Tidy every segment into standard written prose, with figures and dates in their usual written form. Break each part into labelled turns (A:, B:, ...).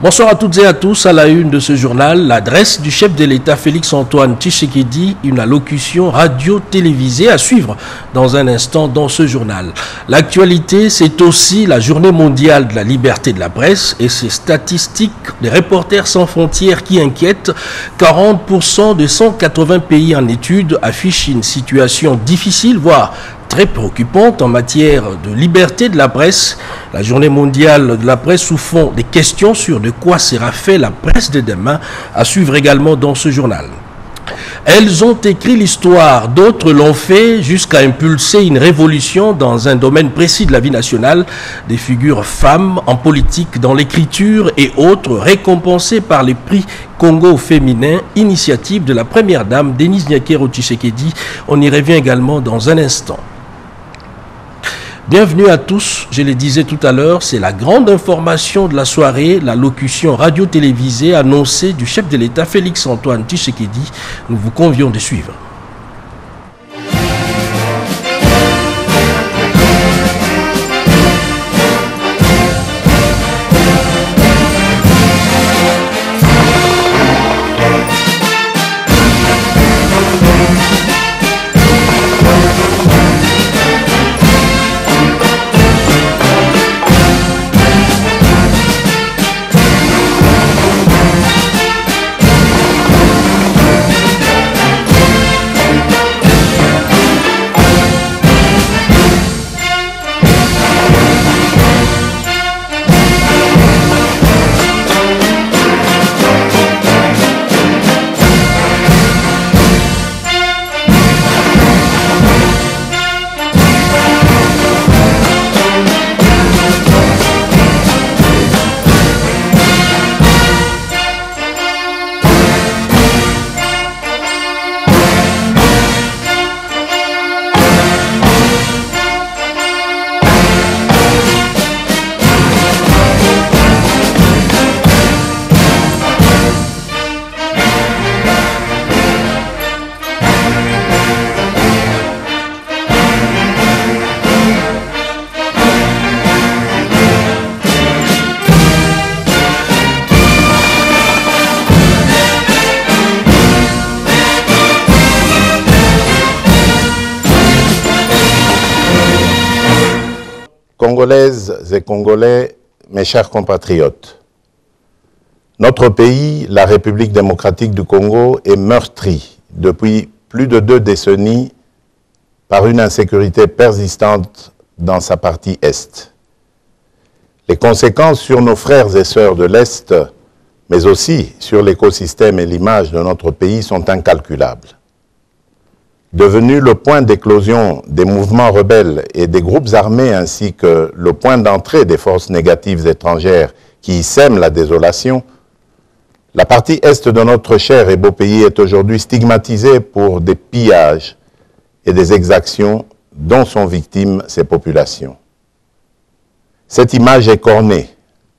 A: Bonsoir à toutes et à tous. À la une de ce journal, l'adresse du chef de l'État Félix-Antoine Tshisekedi, une allocution radio-télévisée à suivre dans un instant dans ce journal. L'actualité, c'est aussi la journée mondiale de la liberté de la presse et ces statistiques des Reporters sans frontières qui inquiètent. 40% de 180 pays en étude affichent une situation difficile, voire très préoccupante en matière de liberté de la presse. La journée mondiale de la presse sous fond des questions sur de quoi sera fait la presse de demain, à suivre également dans ce journal. Elles ont écrit l'histoire, d'autres l'ont fait jusqu'à impulser une révolution dans un domaine précis de la vie nationale, des figures femmes en politique, dans l'écriture et autres, récompensées par les prix Congo féminin, initiative de la première dame Denise Nyakero Tshisekedi. On y revient également dans un instant. Bienvenue à tous, je le disais tout à l'heure, c'est la grande information de la soirée, la locution radio-télévisée annoncée du chef de l'État Félix-Antoine Tshisekedi. Nous vous convions de suivre.
B: Congolaises et Congolais, mes chers compatriotes, notre pays, la République démocratique du Congo, est meurtri depuis plus de 2 décennies par une insécurité persistante dans sa partie Est. Les conséquences sur nos frères et sœurs de l'Est, mais aussi sur l'écosystème et l'image de notre pays sont incalculables. Devenu le point d'éclosion des mouvements rebelles et des groupes armés ainsi que le point d'entrée des forces négatives étrangères qui y sèment la désolation, la partie est de notre cher et beau pays est aujourd'hui stigmatisée pour des pillages et des exactions dont sont victimes ces populations. Cette image écornée,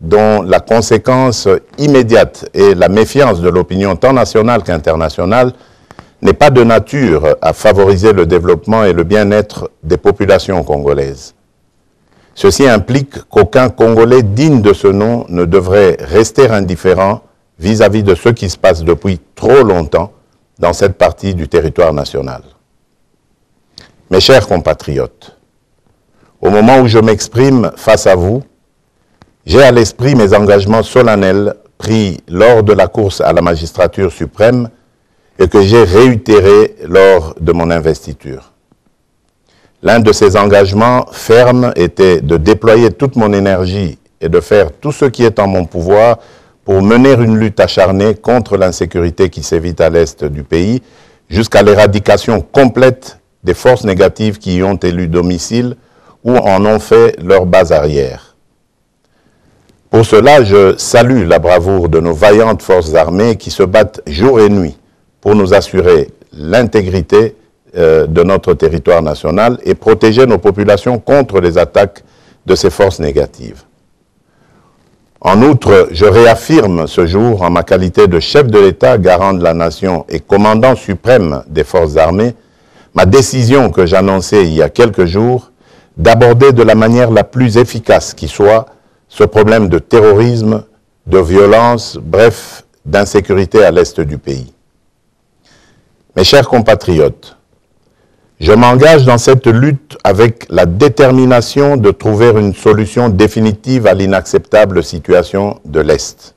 B: dont la conséquence immédiate est la méfiance de l'opinion tant nationale qu'internationale, n'est pas de nature à favoriser le développement et le bien-être des populations congolaises. Ceci implique qu'aucun Congolais digne de ce nom ne devrait rester indifférent vis-à-vis de ce qui se passe depuis trop longtemps dans cette partie du territoire national. Mes chers compatriotes, au moment où je m'exprime face à vous, j'ai à l'esprit mes engagements solennels pris lors de la course à la magistrature suprême et que j'ai réitéré lors de mon investiture. L'un de ces engagements fermes était de déployer toute mon énergie et de faire tout ce qui est en mon pouvoir pour mener une lutte acharnée contre l'insécurité qui sévit à l'est du pays, jusqu'à l'éradication complète des forces négatives qui y ont élu domicile ou en ont fait leur base arrière. Pour cela, je salue la bravoure de nos vaillantes forces armées qui se battent jour et nuit pour nous assurer l'intégrité de notre territoire national et protéger nos populations contre les attaques de ces forces négatives. En outre, je réaffirme ce jour, en ma qualité de chef de l'État, garant de la nation et commandant suprême des forces armées, ma décision que j'annonçais il y a quelques jours d'aborder de la manière la plus efficace qui soit ce problème de terrorisme, de violence, bref, d'insécurité à l'est du pays. Mes chers compatriotes, je m'engage dans cette lutte avec la détermination de trouver une solution définitive à l'inacceptable situation de l'Est.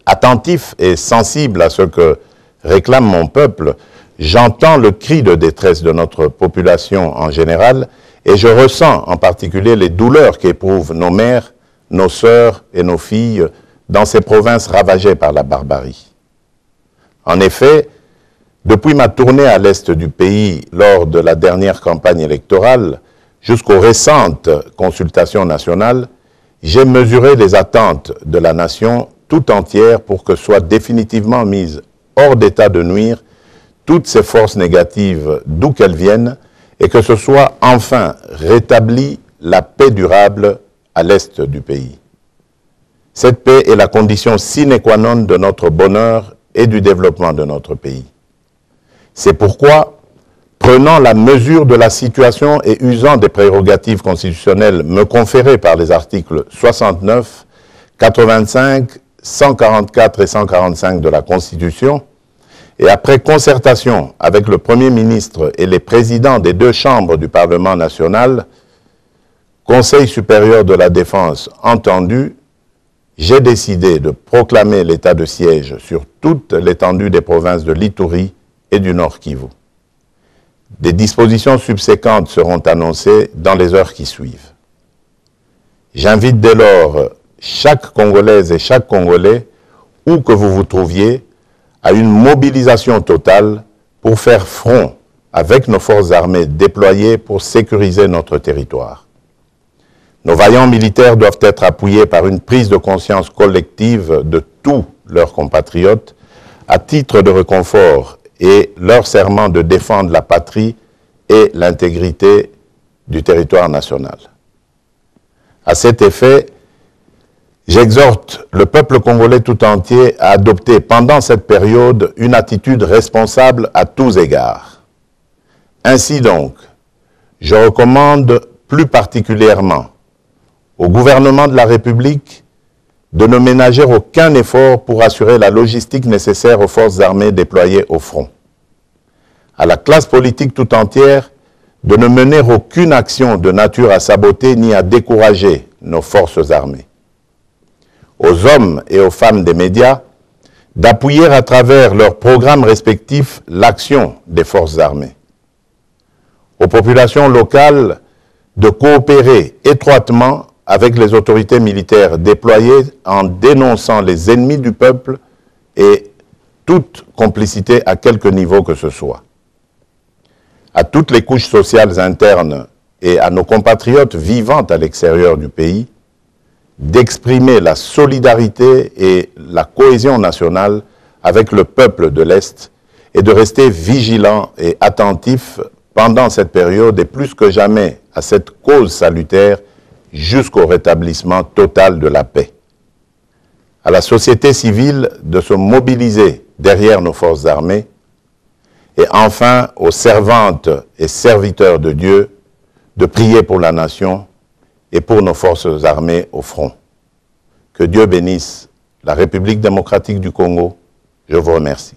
B: Attentif et sensible à ce que réclame mon peuple, j'entends le cri de détresse de notre population en général et je ressens en particulier les douleurs qu'éprouvent nos mères, nos sœurs et nos filles dans ces provinces ravagées par la barbarie. En effet, depuis ma tournée à l'est du pays lors de la dernière campagne électorale jusqu'aux récentes consultations nationales, j'ai mesuré les attentes de la nation tout entière pour que soient définitivement mises hors d'état de nuire toutes ces forces négatives d'où qu'elles viennent et que ce soit enfin rétabli la paix durable à l'est du pays. Cette paix est la condition sine qua non de notre bonheur et du développement de notre pays. C'est pourquoi, prenant la mesure de la situation et usant des prérogatives constitutionnelles me conférées par les articles 69, 85, 144 et 145 de la Constitution, et après concertation avec le Premier ministre et les présidents des deux chambres du Parlement national, Conseil supérieur de la défense entendu, j'ai décidé de proclamer l'état de siège sur toute l'étendue des provinces de l'Ituri et du Nord Kivu. Des dispositions subséquentes seront annoncées dans les heures qui suivent. J'invite dès lors chaque Congolaise et chaque Congolais, où que vous vous trouviez, à une mobilisation totale pour faire front avec nos forces armées déployées pour sécuriser notre territoire. Nos vaillants militaires doivent être appuyés par une prise de conscience collective de tous leurs compatriotes à titre de réconfort et leur serment de défendre la patrie et l'intégrité du territoire national. À cet effet, j'exhorte le peuple congolais tout entier à adopter pendant cette période une attitude responsable à tous égards. Ainsi donc, je recommande plus particulièrement au gouvernement de la République de ne ménager aucun effort pour assurer la logistique nécessaire aux forces armées déployées au front. À la classe politique tout entière de ne mener aucune action de nature à saboter ni à décourager nos forces armées. Aux hommes et aux femmes des médias d'appuyer à travers leurs programmes respectifs l'action des forces armées. Aux populations locales de coopérer étroitement avec les autorités militaires déployées en dénonçant les ennemis du peuple et toute complicité à quelque niveau que ce soit. À toutes les couches sociales internes et à nos compatriotes vivant à l'extérieur du pays, d'exprimer la solidarité et la cohésion nationale avec le peuple de l'Est et de rester vigilants et attentifs pendant cette période et plus que jamais à cette cause salutaire jusqu'au rétablissement total de la paix. À la société civile de se mobiliser derrière nos forces armées et enfin aux servantes et serviteurs de Dieu de prier pour la nation et pour nos forces armées au front. Que Dieu bénisse la République démocratique du Congo. Je vous remercie.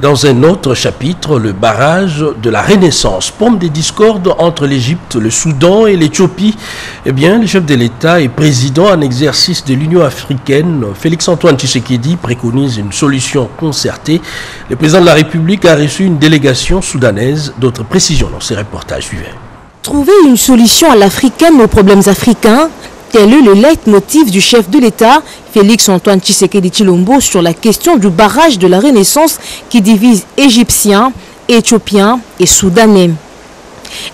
A: Dans un autre chapitre, le barrage de la Renaissance, pomme des discordes entre l'Égypte, le Soudan et l'Éthiopie. Eh bien, le chef de l'État et président en exercice de l'Union africaine, Félix-Antoine Tshisekedi, préconise une solution concertée. Le président de la République a reçu une délégation soudanaise. D'autres précisions dans ces reportages suivants.
C: Trouver une solution à l'africaine aux problèmes africains, tel est le leitmotiv du chef de l'État, Félix-Antoine Tshisekedi Tshilombo, sur la question du barrage de la Renaissance qui divise Égyptiens, Éthiopiens et Soudanais.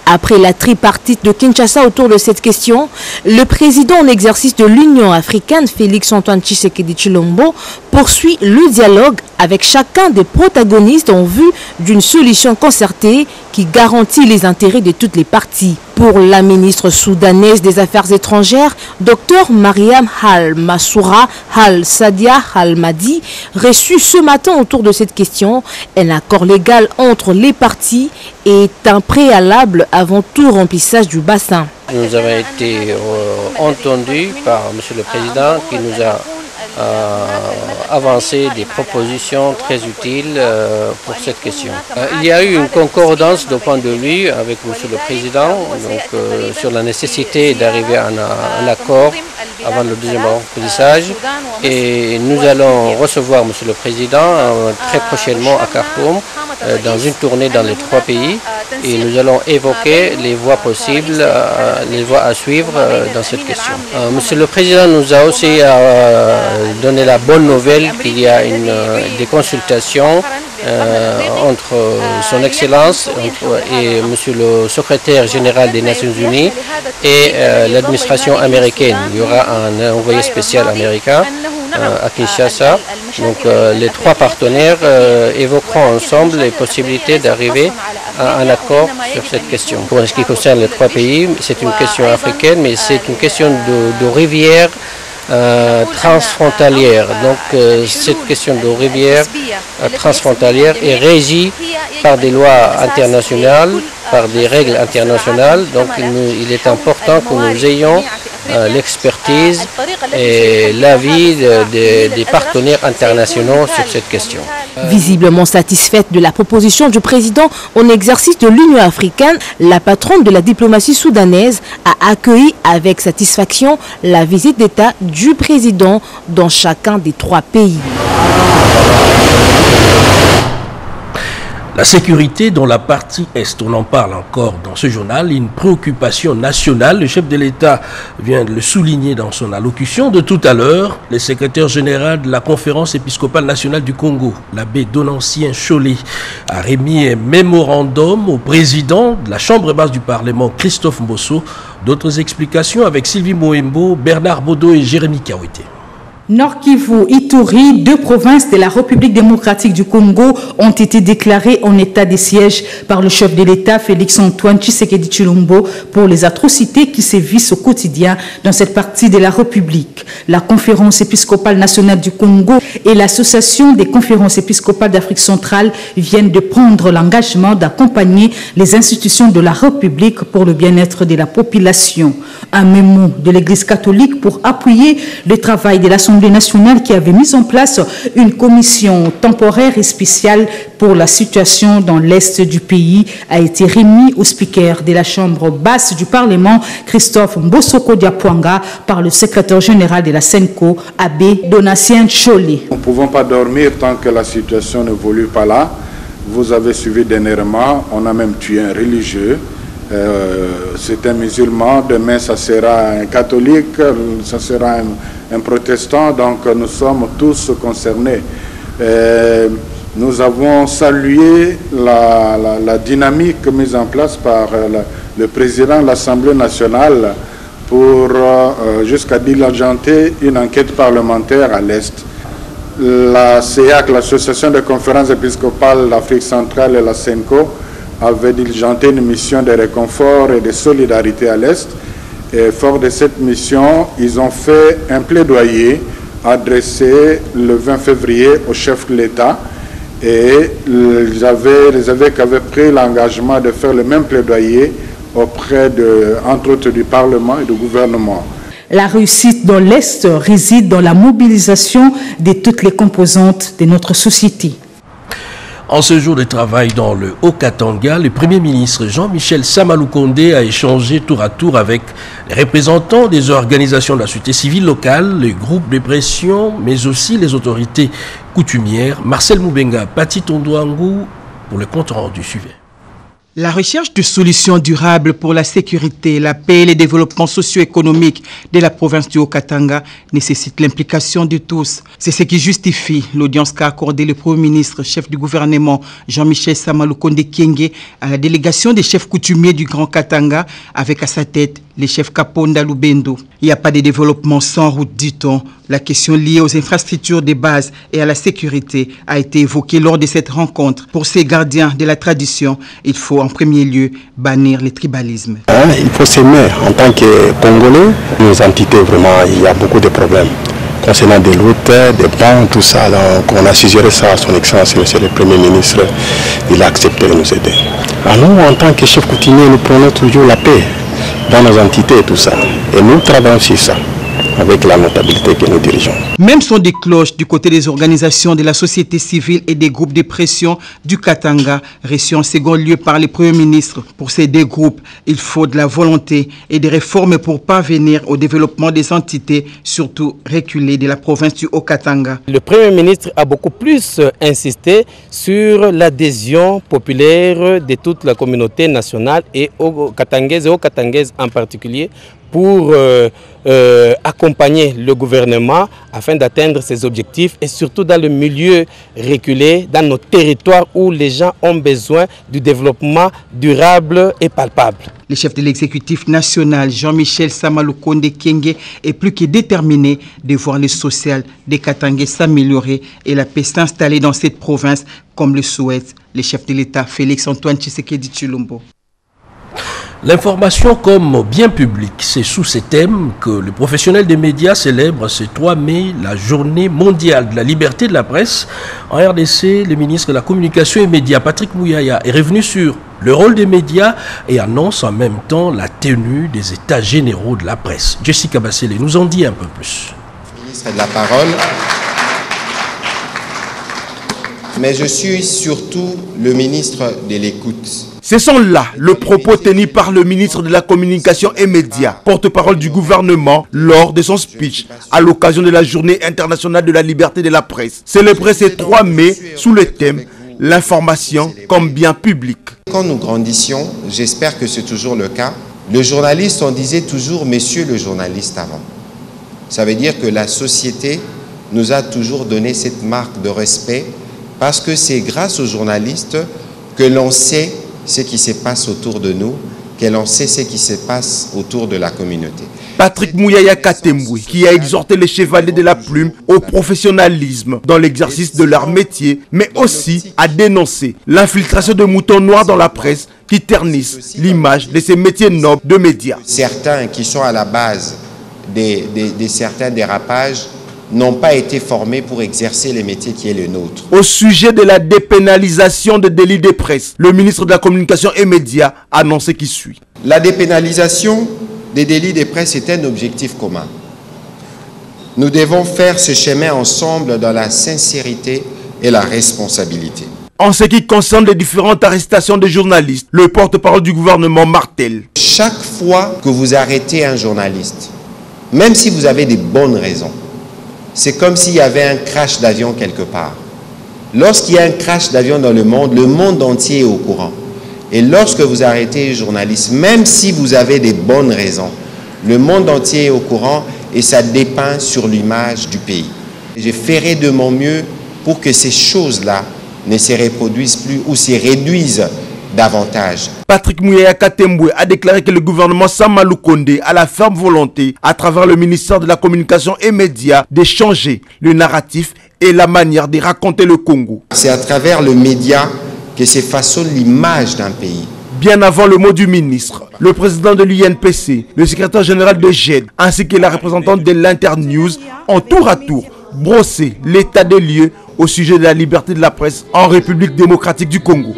C: Après la tripartite de Kinshasa autour de cette question, le président en exercice de l'Union africaine, Félix-Antoine Tshisekedi Tshilombo, poursuit le dialogue avec chacun des protagonistes en vue d'une solution concertée qui garantit les intérêts de toutes les parties. Pour la ministre soudanaise des Affaires étrangères, Dr Mariam Al-Massoura Al-Sadia Al-Madi, reçue ce matin autour de cette question, un accord légal entre les parties est un préalable avant tout remplissage du bassin.
D: Nous avons été entendus par M. le Président qui nous a avancé des propositions très utiles pour cette question. Il y a eu une concordance de point de vue avec M. le Président donc, sur la nécessité d'arriver à un accord avant le deuxième remplissage et nous allons recevoir M. le Président très prochainement à Khartoum dans une tournée dans les 3 pays et nous allons évoquer les voies possibles, les voies à suivre dans cette question. Monsieur le Président nous a aussi donné la bonne nouvelle qu'il y a des consultations entre Son Excellence et Monsieur le Secrétaire Général des Nations Unies et l'administration américaine. Il y aura un envoyé spécial américain à Kinshasa. Donc les 3 partenaires évoqueront ensemble les possibilités d'arriver à un accord sur cette question. Pour ce qui concerne les 3 pays, c'est une question africaine, mais c'est une question de rivière transfrontalière. Donc cette question de rivière transfrontalière est régie par des lois internationales, par des règles internationales. Donc il est important que nous ayons l'expertise et l'avis des partenaires internationaux sur cette question.
C: Visiblement satisfaite de la proposition du président en exercice de l'Union africaine, la patronne de la diplomatie soudanaise a accueilli avec satisfaction la visite d'État du président dans chacun des 3 pays.
A: La sécurité dans la partie Est, on en parle encore dans ce journal, une préoccupation nationale. Le chef de l'État vient de le souligner dans son allocution de tout à l'heure. Le secrétaire général de la Conférence épiscopale nationale du Congo, l'abbé Donancien Cholé, a remis un mémorandum au président de la Chambre basse du Parlement, Christophe Mbosso. D'autres explications avec Sylvie Moembo, Bernard Bodo et Jérémy Kawete.
E: Nord Kivu, Ituri, 2 provinces de la République démocratique du Congo ont été déclarées en état de siège par le chef de l'État, Félix-Antoine Tshisekedi Tshilombo, pour les atrocités qui sévissent au quotidien dans cette partie de la République. La Conférence épiscopale nationale du Congo et l'Association des conférences épiscopales d'Afrique centrale viennent de prendre l'engagement d'accompagner les institutions de la République pour le bien-être de la population. Un mémo de l'Église catholique pour appuyer le travail de l'Assemblée nationale qui avait mis en place une commission temporaire et spéciale pour la situation dans l'Est du pays a été remis au speaker de la Chambre basse du Parlement, Christophe Mbosoko Diapwanga, par le secrétaire général de la SENCO, abbé Donatien Cholé.
F: Nous ne pouvons pas dormir tant que la situation n'évolue pas là. Vous avez suivi dernièrement, on a même tué un religieux. C'est un musulman, demain ça sera un catholique, ça sera un protestant, donc nous sommes tous concernés. Nous avons salué la dynamique mise en place par le président de l'Assemblée nationale pour jusqu'à diligenter une enquête parlementaire à l'Est. La CEAC, l'Association des conférences épiscopales d'Afrique centrale et la SENCO avait diligenté une mission de réconfort et de solidarité à l'Est. Et fort de cette mission, ils ont fait un plaidoyer adressé le 20 février au chef de l'État. Et les évêques avaient pris l'engagement de faire le même plaidoyer auprès, entre autres, du Parlement et du gouvernement.
E: La réussite dans l'Est réside dans la mobilisation de toutes les composantes de notre société.
A: En ce jour de travail dans le Haut-Katanga, le Premier ministre Jean-Michel Samaloukonde a échangé tour à tour avec les représentants des organisations de la société civile locale, les groupes de pression, mais aussi les autorités coutumières. Marcel Moubenga, Pati Tondouangou pour le compte rendu suivant.
G: La recherche de solutions durables pour la sécurité, la paix et le développement socio-économique de la province du Haut-Katanga nécessite l'implication de tous. C'est ce qui justifie l'audience qu'a accordée le Premier ministre, chef du gouvernement Jean-Michel Samaloukonde Kyenge à la délégation des chefs coutumiers du Grand Katanga avec à sa tête les chefs Kaponda Lubendo. Il n'y a pas de développement sans route, dit-on. La question liée aux infrastructures de base et à la sécurité a été évoquée lors de cette rencontre. Pour ces gardiens de la tradition, il faut en premier lieu bannir le tribalisme.
H: Il faut s'aimer en tant que Congolais. Nos entités, vraiment, il y a beaucoup de problèmes. Concernant des routes, des bancs, tout ça, donc on a suggéré ça à son excellence, monsieur le Premier ministre. Il a accepté de nous aider. Alors nous, en tant que chefs coutumiers, nous prenons toujours la paix dans nos entités et tout ça. Et nous travaillons sur ça, avec la notabilité que nous dirigeons.
G: Même son des cloches du côté des organisations de la société civile et des groupes de pression du Katanga, reçus en second lieu par le Premier ministre. Pour ces deux groupes, il faut de la volonté et des réformes pour parvenir au développement des entités, surtout reculées de la province du Haut-Katanga.
I: Le Premier ministre a beaucoup plus insisté sur l'adhésion populaire de toute la communauté nationale et Haut-Katangaise en particulier, pour accompagner le gouvernement afin d'atteindre ses objectifs et surtout dans le milieu reculé, dans nos territoires où les gens ont besoin du développement durable et palpable.
G: Le chef de l'exécutif national, Jean-Michel Samaloukonde Kyenge, est plus que déterminé de voir le social des Katangais s'améliorer et la paix s'installer dans cette province, comme le souhaite le chef de l'État, Félix-Antoine Tshisekedi Tshilombo.
A: L'information comme bien public, c'est sous ces thèmes que le professionnel des médias célèbre ce 3 mai la journée mondiale de la liberté de la presse. En RDC, le ministre de la Communication et Médias, Patrick Mouyaya, est revenu sur le rôle des médias et annonce en même temps la tenue des états généraux de la presse. Jessica Bassele nous en dit un peu plus.
J: Ministre de la parole. Mais je suis surtout le ministre de l'écoute.
K: Ce sont là le propos tenu par le ministre de la Communication et Médias, porte-parole du gouvernement, lors de son speech à l'occasion de la Journée internationale de la liberté de la presse, célébrée ce 3 mai sous le thème « L'information comme bien public ».
J: Quand nous grandissions, j'espère que c'est toujours le cas, le journaliste, on disait toujours « Monsieur le journaliste » avant. Ça veut dire que la société nous a toujours donné cette marque de respect parce que c'est grâce aux journalistes que l'on sait ce qui se passe autour de nous, que l'on sait ce qui se passe autour de la communauté.
K: Patrick Mouyaya Katembwe, qui a exhorté les chevaliers de la plume au professionnalisme dans l'exercice de leur métier, mais aussi à dénoncer l'infiltration de moutons noirs dans la presse qui ternissent l'image de ces métiers nobles de médias.
J: Certains qui sont à la base de certains dérapages n'ont pas été formés pour exercer les métiers qui est le nôtre.
K: Au sujet de la dépénalisation des délits de presse, le ministre de la Communication et Médias a annoncé qui suit.
J: La dépénalisation des délits de presse est un objectif commun. Nous devons faire ce chemin ensemble dans la sincérité et la responsabilité.
K: En ce qui concerne les différentes arrestations de journalistes, le porte-parole du gouvernement martèle.
J: Chaque fois que vous arrêtez un journaliste, même si vous avez des bonnes raisons, c'est comme s'il y avait un crash d'avion quelque part. Lorsqu'il y a un crash d'avion dans le monde entier est au courant. Et lorsque vous arrêtez un journaliste, même si vous avez des bonnes raisons, le monde entier est au courant et ça dépeint sur l'image du pays. Je ferai de mon mieux pour que ces choses-là ne se reproduisent plus ou se réduisent davantage.
K: Patrick Mouyaya Katembwe a déclaré que le gouvernement Samaloukonde a la ferme volonté, à travers le ministère de la Communication et Médias, de changer le narratif et la manière de raconter le Congo.
J: C'est à travers le média que se façonne l'image d'un pays.
K: Bien avant le mot du ministre, le président de l'UNPC, le secrétaire général de GED, ainsi que la représentante de l'Internews ont tour à tour brossé l'état des lieux au sujet de la liberté de la presse en République démocratique du Congo.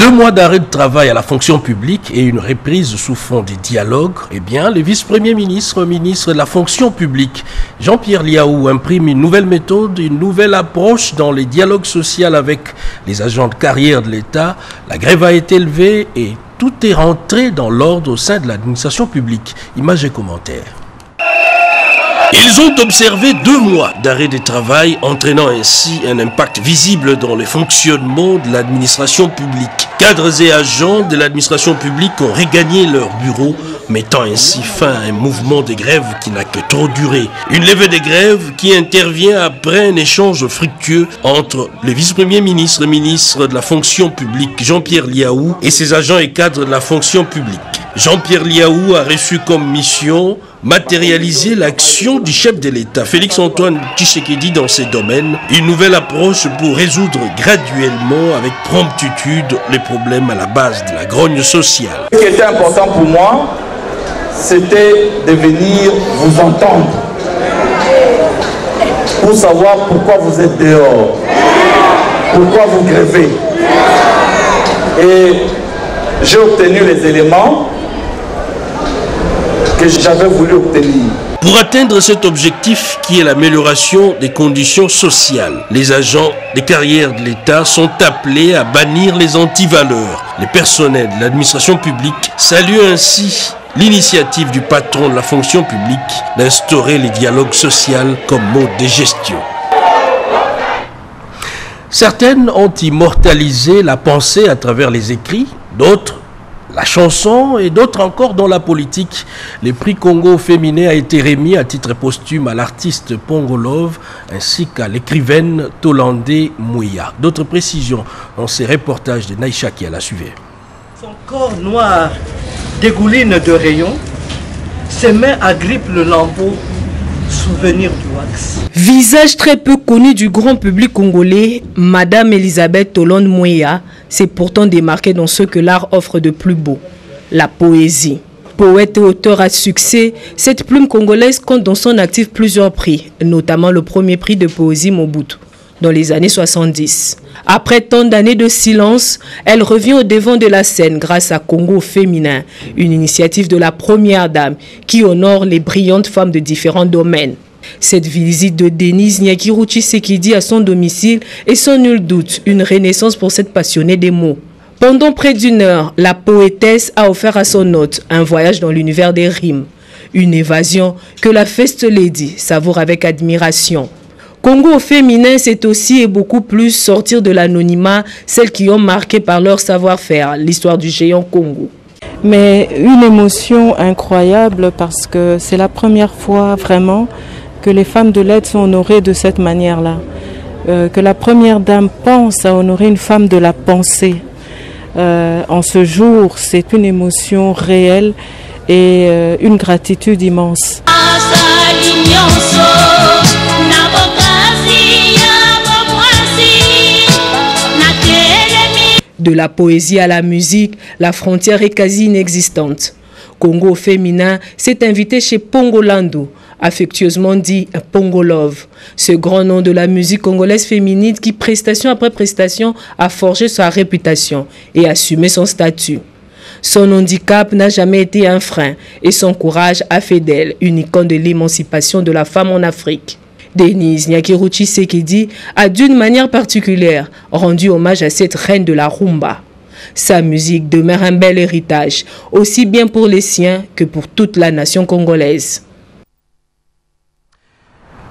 A: 2 mois d'arrêt de travail à la fonction publique et une reprise sous fond des dialogues, eh bien, le vice-premier ministre, ministre de la fonction publique, Jean-Pierre Liaou, imprime une nouvelle méthode, une nouvelle approche dans les dialogues sociaux avec les agents de carrière de l'État. La grève a été levée et tout est rentré dans l'ordre au sein de l'administration publique. Images et commentaires. Ils ont observé 2 mois d'arrêt de travail, entraînant ainsi un impact visible dans le fonctionnement de l'administration publique. Cadres et agents de l'administration publique ont regagné leur bureau, mettant ainsi fin à un mouvement de grève qui n'a que trop duré. Une levée de grève qui intervient après un échange fructueux entre le vice-premier ministre, ministre de la fonction publique Jean-Pierre Liaou et ses agents et cadres de la fonction publique. Jean-Pierre Liaou a reçu comme mission matérialiser l'action du chef de l'État, Félix-Antoine Tshisekedi, dans ces domaines. Une nouvelle approche pour résoudre graduellement, avec promptitude, les problèmes à la base de la grogne sociale.
L: Ce qui était important pour moi, c'était de venir vous entendre pour savoir pourquoi vous êtes dehors, pourquoi vous grèvez. Et j'ai obtenu les éléments que j'avais voulu obtenir.
A: Pour atteindre cet objectif qui est l'amélioration des conditions sociales, les agents des carrières de l'État sont appelés à bannir les antivaleurs. Les personnels de l'administration publique saluent ainsi l'initiative du patron de la fonction publique d'instaurer les dialogues sociaux comme mode de gestion. Certaines ont immortalisé la pensée à travers les écrits, d'autres la chanson et d'autres encore dans la politique. Le prix Congo féminin a été remis à titre posthume à l'artiste Pongolove ainsi qu'à l'écrivaine Tolande Mouya. D'autres précisions dans ces reportages de Naïcha qui a la suivi.
M: Son corps noir dégouline de rayons, ses mains agrippent le lambeau, souvenir du wax.
C: Visage très peu connu du grand public congolais, Madame Elisabeth Tolande Mouya s'est pourtant démarquée dans ce que l'art offre de plus beau, la poésie. Poète et auteur à succès, cette plume congolaise compte dans son actif plusieurs prix, notamment le premier prix de poésie Mobutu dans les années 70. Après tant d'années de silence, elle revient au devant de la scène grâce à Congo Féminin, une initiative de la première dame qui honore les brillantes femmes de différents domaines. Cette visite de Denise Nyakiru Tshisekedi à son domicile est sans nul doute une renaissance pour cette passionnée des mots. Pendant près d'1 heure, la poétesse a offert à son hôte un voyage dans l'univers des rimes. Une évasion que la First Lady savoure avec admiration. Congo féminin, c'est aussi et beaucoup plus sortir de l'anonymat, celles qui ont marqué par leur savoir-faire l'histoire du géant Congo.
N: Mais une émotion incroyable parce que c'est la première fois vraiment que les femmes de l'aide sont honorées de cette manière-là. Que la première dame pense à honorer une femme de la pensée. En ce jour, c'est une émotion réelle et une gratitude immense.
C: De la poésie à la musique, la frontière est quasi inexistante. Congo féminin s'est invité chez Pongolando, affectueusement dit Pongolove, ce grand nom de la musique congolaise féminine qui, prestation après prestation, a forgé sa réputation et assumé son statut. Son handicap n'a jamais été un frein et son courage a fait d'elle une icône de l'émancipation de la femme en Afrique. Denise Nyakiru Tshisekedi a d'une manière particulière rendu hommage à cette reine de la rumba. Sa musique demeure un bel héritage, aussi bien pour les siens que pour toute la nation congolaise.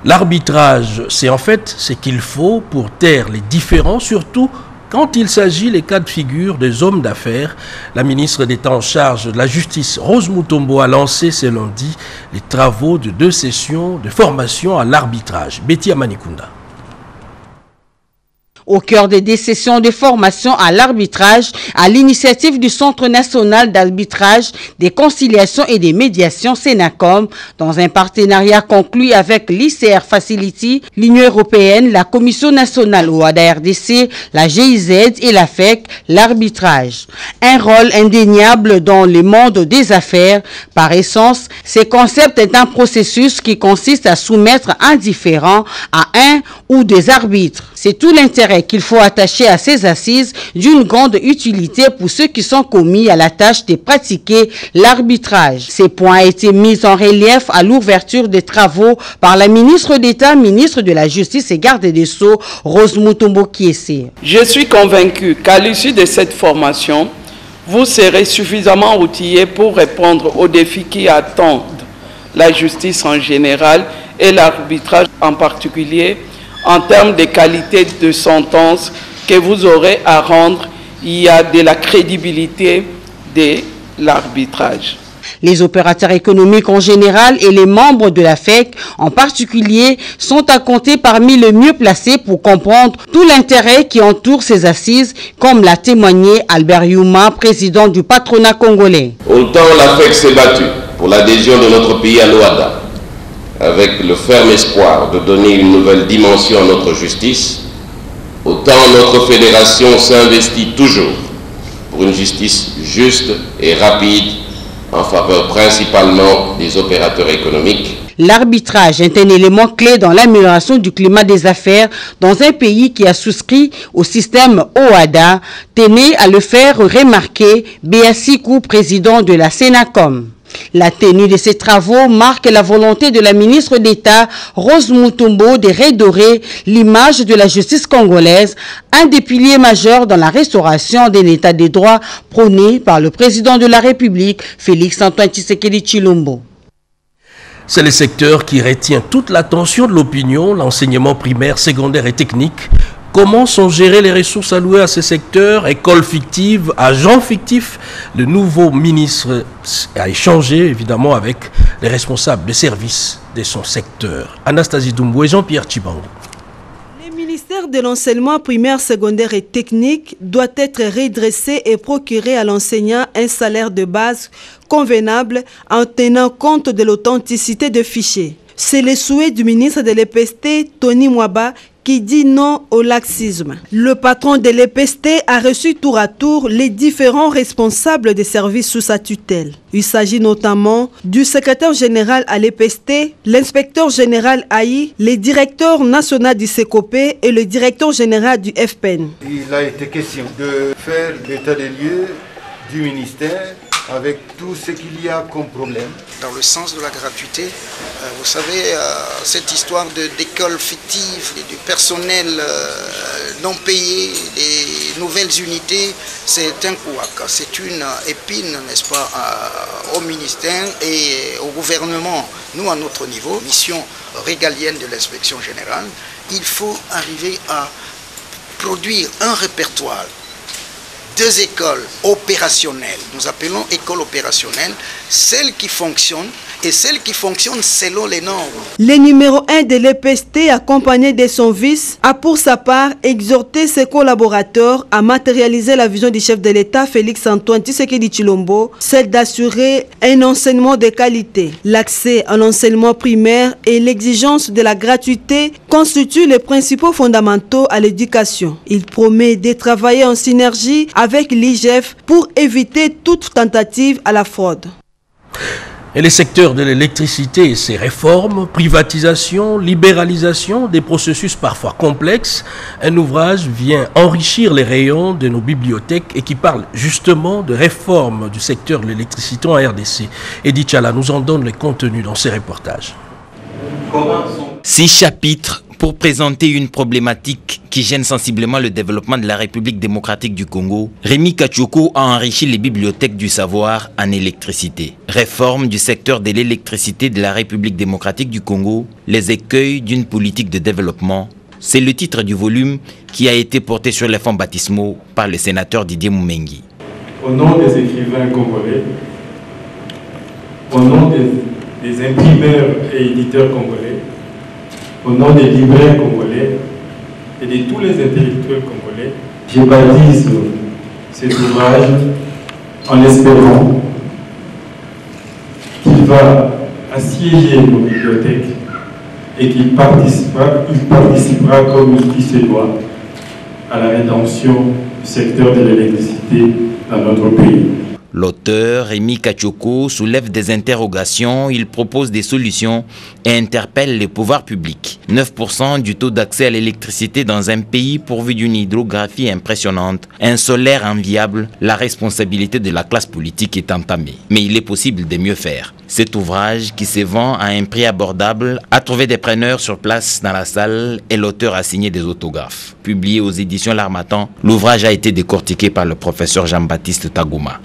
A: L'arbitrage, c'est en fait ce qu'il faut pour taire les différends, surtout quand il s'agit des cas de figure des hommes d'affaires. La ministre d'État en charge de la justice, Rose Mutombo, a lancé ce lundi les travaux de 2 sessions de formation à l'arbitrage. Betty Amanikunda.
O: Au cœur des 2 sessions de formation à l'arbitrage, à l'initiative du Centre national d'arbitrage, des conciliations et des médiations Sénacom, dans un partenariat conclu avec l'ICR Facility, l'Union européenne, la Commission nationale OADA RDC, la GIZ et la FEC, l'arbitrage. Un rôle indéniable dans le monde des affaires. Par essence, ce concept est un processus qui consiste à soumettre un différend à un ou des arbitres. C'est tout l'intérêt considère qu'il faut attacher à ces assises d'une grande utilité pour ceux qui sont commis à la tâche de pratiquer l'arbitrage. Ces points ont été mis en relief à l'ouverture des travaux par la ministre d'État, ministre de la Justice et garde des Sceaux, Rose Mutombo Kiese.
P: Je suis convaincu qu'à l'issue de cette formation, vous serez suffisamment outillés pour répondre aux défis qui attendent la justice en général et l'arbitrage en particulier, en termes de qualité de sentence que vous aurez à rendre. Il y a de la crédibilité de l'arbitrage.
O: Les opérateurs économiques en général et les membres de la FEC en particulier sont à compter parmi les mieux placés pour comprendre tout l'intérêt qui entoure ces assises, comme l'a témoigné Albert Youma, président du patronat congolais.
Q: Autant la FEC s'est battue pour l'adhésion de notre pays à l'OADA, avec le ferme espoir de donner une nouvelle dimension à notre justice, autant notre fédération s'investit toujours pour une justice juste et rapide en faveur principalement des opérateurs économiques.
O: L'arbitrage est un élément clé dans l'amélioration du climat des affaires dans un pays qui a souscrit au système OADA, tenait à le faire remarquer Béassikou, président de la Sénacom. La tenue de ces travaux marque la volonté de la ministre d'État, Rose Mutombo, de redorer l'image de la justice congolaise, un des piliers majeurs dans la restauration d'un état de droit prôné par le président de la République, Félix-Antoine Tshisekedi Tshilombo.
A: C'est le secteur qui retient toute l'attention de l'opinion, l'enseignement primaire, secondaire et technique. Comment sont gérées les ressources allouées à ces secteurs? Écoles fictives, agents fictifs. Le nouveau ministre a échangé évidemment avec les responsables des services de son secteur. Anastasie Doumbou et Jean-Pierre Chibango.
R: Le ministère de l'enseignement primaire, secondaire et technique doit être redressé et procurer à l'enseignant un salaire de base convenable en tenant compte de l'authenticité des fichiers. C'est le souhait du ministre de l'EPST, Tony Mwaba, qui dit non au laxisme. Le patron de l'EPST a reçu tour à tour les différents responsables des services sous sa tutelle. Il s'agit notamment du secrétaire général à l'EPST, l'inspecteur général AI, le directeur national du CECOP et le directeur général du FPN.
S: Il a été question de faire l'état des lieux du ministère avec tout ce qu'il y a comme problème.
T: Dans le sens de la gratuité, vous savez, cette histoire d'écoles fictives, du personnel non payé, des nouvelles unités, c'est un couac, c'est une épine, n'est-ce pas, au ministère et au gouvernement. Nous, à notre niveau, mission régalienne de l'inspection générale, il faut arriver à produire un répertoire. Deux écoles opérationnelles, nous appelons écoles opérationnelles, celles qui fonctionnent et celles qui fonctionnent selon les normes.
R: Le numéro 1 de l'EPST, accompagné de son vice, a pour sa part exhorté ses collaborateurs à matérialiser la vision du chef de l'État, Félix-Antoine Tshisekedi Tshilombo, celle d'assurer un enseignement de qualité. L'accès à l'enseignement primaire et l'exigence de la gratuité constituent les principaux fondamentaux à l'éducation. Il promet de travailler en synergie avec l'IGF pour éviter toute tentative à la fraude.
A: Et les secteurs de l'électricité et ses réformes, privatisation, libéralisation, des processus parfois complexes, un ouvrage vient enrichir les rayons de nos bibliothèques et qui parle justement de réforme du secteur de l'électricité en RDC. Edith Chala nous en donne le contenu dans ses reportages.
U: 6 chapitres pour présenter une problématique qui gêne sensiblement le développement de la République démocratique du Congo. Rémi Kachoko a enrichi les bibliothèques du savoir en électricité. Réforme du secteur de l'électricité de la République démocratique du Congo, les écueils d'une politique de développement. C'est le titre du volume qui a été porté sur les fonds baptismaux par le sénateur Didier Moumengi.
V: Au nom des écrivains congolais, au nom des imprimeurs et éditeurs congolais, au nom des libraires congolais et de tous les intellectuels congolais, je baptise cet ouvrage en espérant qu'il va assiéger nos bibliothèques et qu'il participera comme il se doit à la rédemption du secteur de l'électricité dans notre pays.
U: L'auteur, Rémi Kachoko, soulève des interrogations, il propose des solutions et interpelle les pouvoirs publics. 9% du taux d'accès à l'électricité dans un pays pourvu d'une hydrographie impressionnante, un solaire enviable, la responsabilité de la classe politique est entamée. Mais il est possible de mieux faire. Cet ouvrage, qui se vend à un prix abordable, a trouvé des preneurs sur place dans la salle et l'auteur a signé des autographes. Publié aux éditions L'Harmattan, l'ouvrage a été décortiqué par le professeur Jean-Baptiste Tagouma.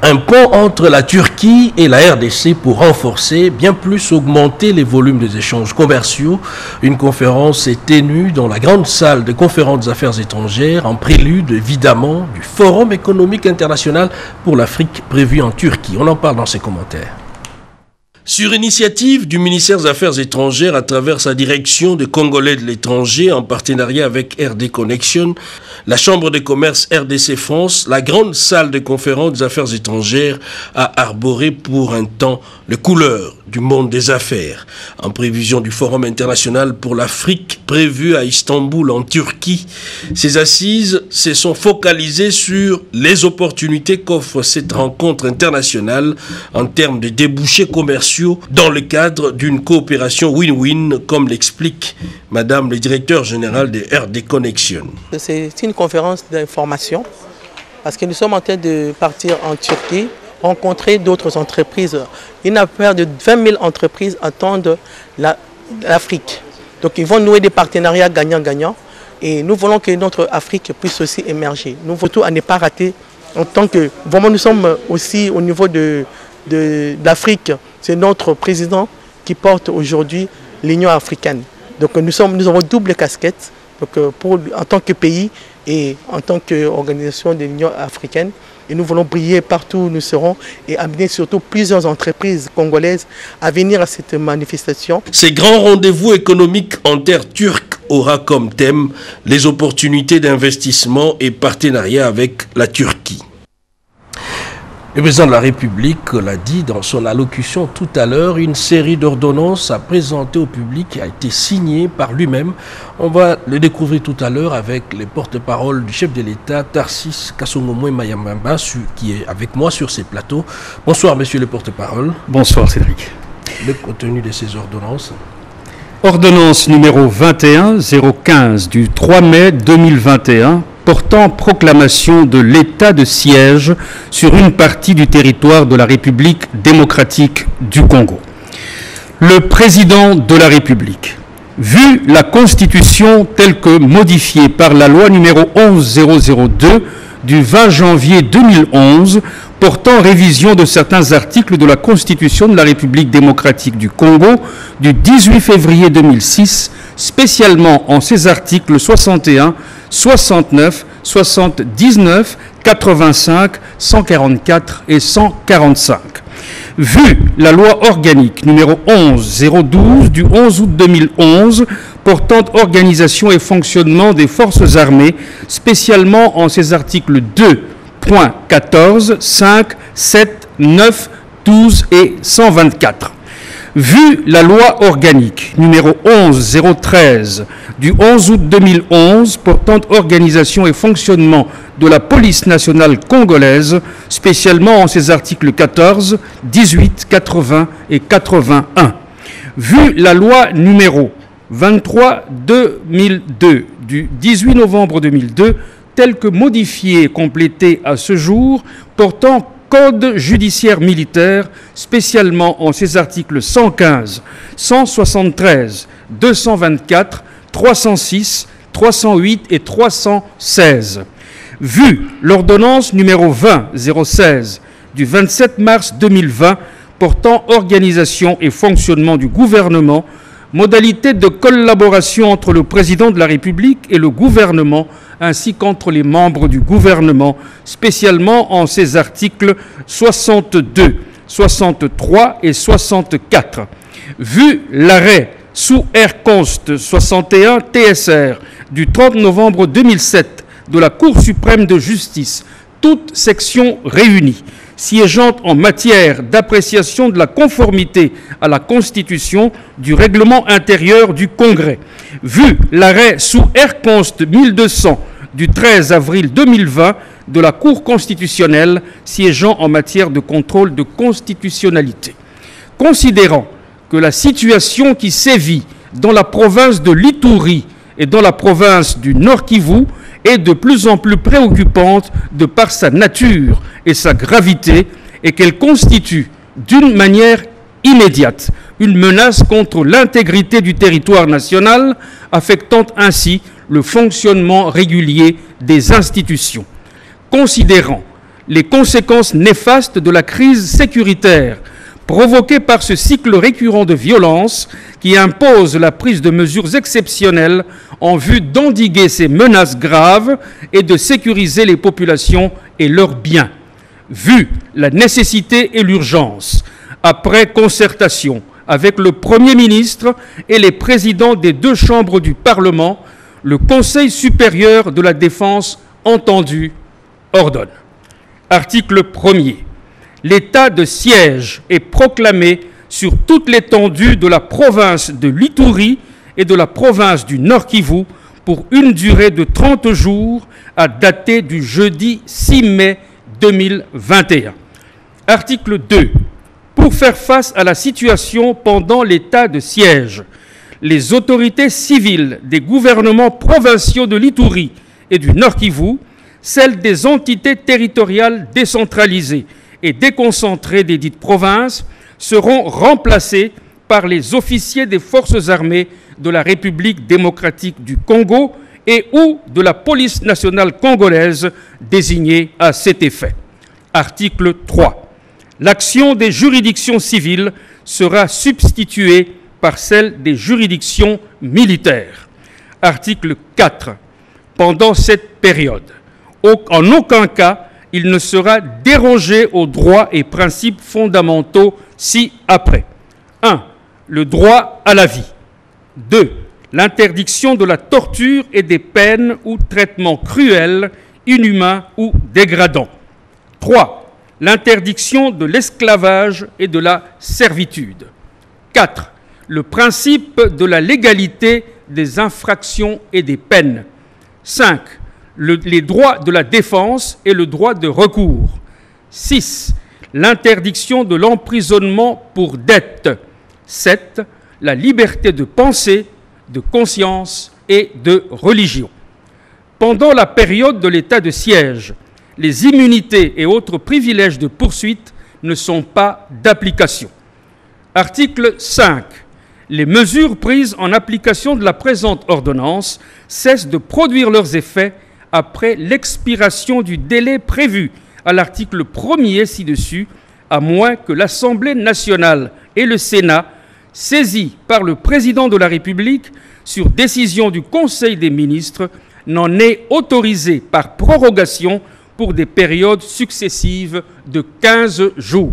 A: Un pont entre la Turquie et la RDC pour renforcer, bien plus augmenter les volumes des échanges commerciaux. Une conférence est tenue dans la grande salle de conférences des affaires étrangères, en prélude évidemment du Forum économique international pour l'Afrique prévu en Turquie. On en parle dans ses commentaires. Sur initiative du ministère des Affaires étrangères à travers sa direction des Congolais de l'étranger en partenariat avec RD Connection, la Chambre de commerce RDC France, la grande salle de conférence des affaires étrangères a arboré pour un temps les couleurs du monde des affaires. En prévision du Forum international pour l'Afrique prévu à Istanbul en Turquie, ces assises se sont focalisées sur les opportunités qu'offre cette rencontre internationale en termes de débouchés commerciaux dans le cadre d'une coopération win-win, comme l'explique Madame le directeur général de RD Connection.
B: C'est une conférence d'information parce que nous sommes en train de partir en Turquie, rencontrer d'autres entreprises. Il y a près de 20 000 entreprises attendent l'Afrique. Donc ils vont nouer des partenariats gagnant-gagnant et nous voulons que notre Afrique puisse aussi émerger. Nous voulons tout à ne pas rater en tant que... Vraiment nous sommes aussi au niveau de l'Afrique. C'est notre président qui porte aujourd'hui l'Union africaine. Donc nous avons double casquette donc, en tant que pays et en tant qu'organisation de l'Union africaine. Et nous voulons briller partout où nous serons et amener surtout plusieurs entreprises congolaises à venir à cette manifestation.
A: Ces grands rendez-vous économiques en terre turque aura comme thème les opportunités d'investissement et partenariat avec la Turquie. Le président de la République l'a dit dans son allocution tout à l'heure, une série d'ordonnances à présenter au public a été signée par lui-même. On va le découvrir tout à l'heure avec les porte-paroles du chef de l'État, Tarsis Kasongomoy Mayambamba, qui est avec moi sur ces plateaux. Bonsoir, monsieur le porte-parole.
D: Bonsoir, Cédric.
A: Le contenu de ces ordonnances.
D: Ordonnance numéro 21-015 du 3 mai 2021 portant proclamation de l'état de siège sur une partie du territoire de la République démocratique du Congo. Le président de la République, vu la Constitution telle que modifiée par la loi numéro 11002 du 20 janvier 2011 portant révision de certains articles de la Constitution de la République démocratique du Congo du 18 février 2006, spécialement en ses articles 61, 69, 79, 85, 144 et 145. Vu la loi organique numéro 11012 du 11 août 2011 portant organisation et fonctionnement des forces armées, spécialement en ses articles 2.14, 5, 7, 9, 12 et 124. Vu la loi organique numéro 11013 du 11 août 2011 portant organisation et fonctionnement de la police nationale congolaise, spécialement en ses articles 14, 18, 80 et 81. Vu la loi numéro 23-2002 du 18 novembre 2002, telle que modifiée et complétée à ce jour, portant Code judiciaire militaire, spécialement en ses articles 115, 173, 224, 306, 308 et 316. Vu l'ordonnance numéro 20-016 du 27 mars 2020 portant organisation et fonctionnement du gouvernement, modalités de collaboration entre le président de la République et le gouvernement, ainsi qu'entre les membres du gouvernement, spécialement en ses articles 62, 63 et 64. Vu l'arrêt sous R-Const 61 TSR du 30 novembre 2007 de la Cour suprême de justice, toutes sections réunies, siégeant en matière d'appréciation de la conformité à la Constitution du règlement intérieur du Congrès. Vu l'arrêt sous R-Const 1200 du 13 avril 2020 de la Cour constitutionnelle siégeant en matière de contrôle de constitutionnalité. Considérant que la situation qui sévit dans la province de l'Ituri et dans la province du Nord-Kivu est de plus en plus préoccupante de par sa nature et sa gravité et qu'elle constitue d'une manière immédiate une menace contre l'intégrité du territoire national, affectant ainsi le fonctionnement régulier des institutions. Considérant les conséquences néfastes de la crise sécuritaire provoquée par ce cycle récurrent de violence qui impose la prise de mesures exceptionnelles en vue d'endiguer ces menaces graves et de sécuriser les populations et leurs biens. Vu la nécessité et l'urgence, après concertation avec le Premier ministre et les présidents des deux chambres du Parlement, le Conseil supérieur de la défense entendu ordonne. Article 1er. L'état de siège est proclamé sur toute l'étendue de la province de l'Ituri et de la province du Nord-Kivu pour une durée de 30 jours à dater du jeudi 6 mai 2021. Article 2. Pour faire face à la situation pendant l'état de siège, les autorités civiles des gouvernements provinciaux de l'Ituri et du Nord-Kivu, celles des entités territoriales décentralisées et déconcentrées des dites provinces, seront remplacées par les officiers des forces armées de la République démocratique du Congo et ou de la police nationale congolaise désignée à cet effet. Article 3. L'action des juridictions civiles sera substituée par celle des juridictions militaires. Article 4. Pendant cette période, en aucun cas, il ne sera dérogé aux droits et principes fondamentaux ci-après. 1. Le droit à la vie. 2. L'interdiction de la torture et des peines ou traitements cruels, inhumains ou dégradants. 3. L'interdiction de l'esclavage et de la servitude. 4. Le principe de la légalité des infractions et des peines. 5. Les droits de la défense et le droit de recours. 6. L'interdiction de l'emprisonnement pour dette. 7. La liberté de pensée, de conscience et de religion. Pendant la période de l'état de siège, les immunités et autres privilèges de poursuite ne sont pas d'application. Article 5. Les mesures prises en application de la présente ordonnance cessent de produire leurs effets après l'expiration du délai prévu à l'article 1er ci-dessus, à moins que l'Assemblée nationale et le Sénat, saisis par le Président de la République sur décision du Conseil des ministres, n'en aient autorisé par prorogation pour des périodes successives de 15 jours.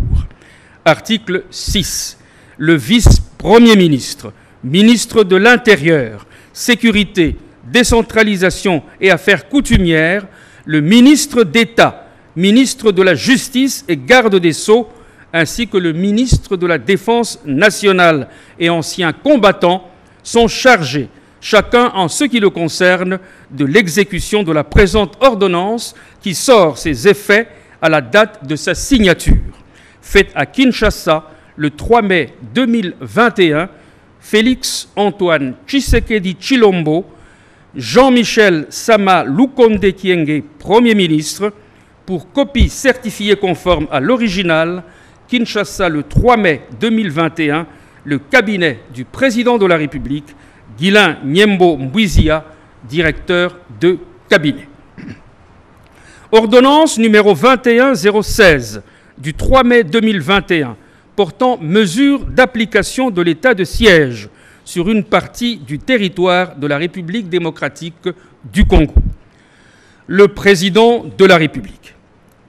D: Article 6. Le vice-premier ministre, ministre de l'Intérieur, Sécurité, Décentralisation et Affaires coutumières, le ministre d'État, ministre de la Justice et garde des Sceaux, ainsi que le ministre de la Défense nationale et anciens combattants sont chargés, chacun en ce qui le concerne, de l'exécution de la présente ordonnance qui sort ses effets à la date de sa signature. Faite à Kinshasa le 3 mai 2021, Félix Antoine Tshisekedi Tshilombo, Jean-Michel Sama Lukonde Kyenge, Premier ministre, pour copie certifiée conforme à l'original, Kinshasa le 3 mai 2021, le cabinet du président de la République, Guilain Nyembo Mbouizia, directeur de cabinet. Ordonnance numéro 21016 du 3 mai 2021 portant mesures d'application de l'état de siège sur une partie du territoire de la République démocratique du Congo. Le président de la République,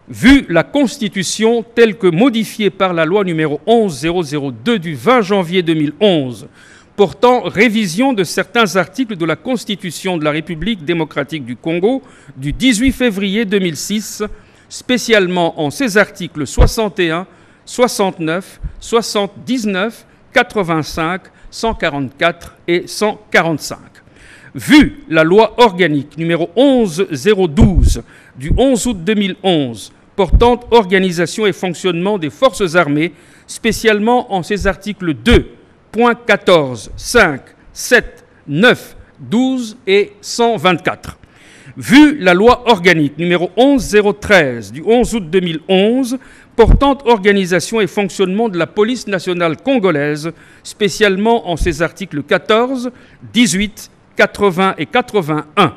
D: vu la Constitution telle que modifiée par la loi numéro 11002 du 20 janvier 2011, portant révision de certains articles de la Constitution de la République démocratique du Congo du 18 février 2006, spécialement en ses articles 61, 69, 79, 85, 144 et 145. Vu la loi organique numéro 11012 du 11 août 2011 portant organisation et fonctionnement des forces armées, spécialement en ses articles 2.14, 5, 7, 9, 12 et 124. Vu la loi organique numéro 11013 du 11 août 2011 portant organisation et fonctionnement de la police nationale congolaise, spécialement en ses articles 14, 18, 80 et 81.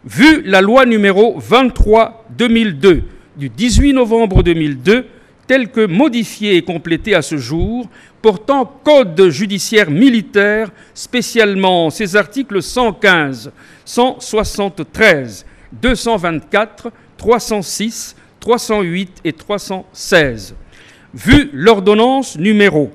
D: Vu la loi numéro 23/2002 du 18 novembre 2002, telle que modifiée et complétée à ce jour, portant code judiciaire militaire, spécialement en ses articles 115, 173, 224, 306, 308 et 316. Vu l'ordonnance numéro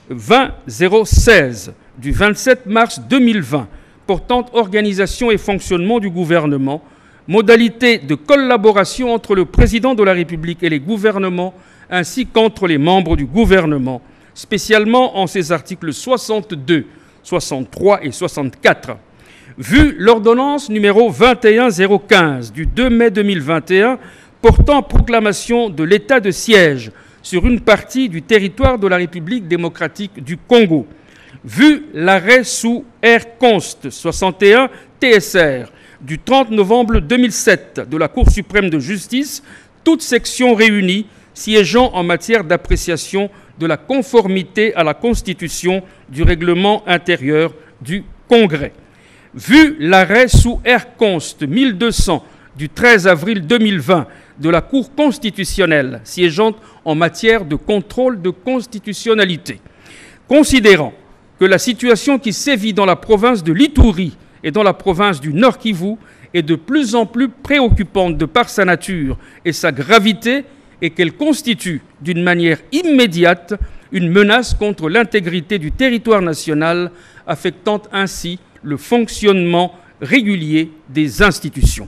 D: 20016 du 27 mars 2020 portant organisation et fonctionnement du gouvernement, modalités de collaboration entre le président de la République et les gouvernements ainsi qu'entre les membres du gouvernement, spécialement en ses articles 62, 63 et 64. Vu l'ordonnance numéro 21015 du 2 mai 2021 portant proclamation de l'état de siège sur une partie du territoire de la République démocratique du Congo. Vu l'arrêt sous R-Const 61 TSR du 30 novembre 2007 de la Cour suprême de justice, toutes sections réunies siégeant en matière d'appréciation de la conformité à la Constitution du règlement intérieur du Congrès. Vu l'arrêt sous R-Const 1200 du 13 avril 2020 de la Cour constitutionnelle siégeant en matière de contrôle de constitutionnalité, considérant que la situation qui sévit dans la province de l'Ituri et dans la province du Nord Kivu est de plus en plus préoccupante de par sa nature et sa gravité, et qu'elle constitue d'une manière immédiate une menace contre l'intégrité du territoire national, affectant ainsi le fonctionnement régulier des institutions.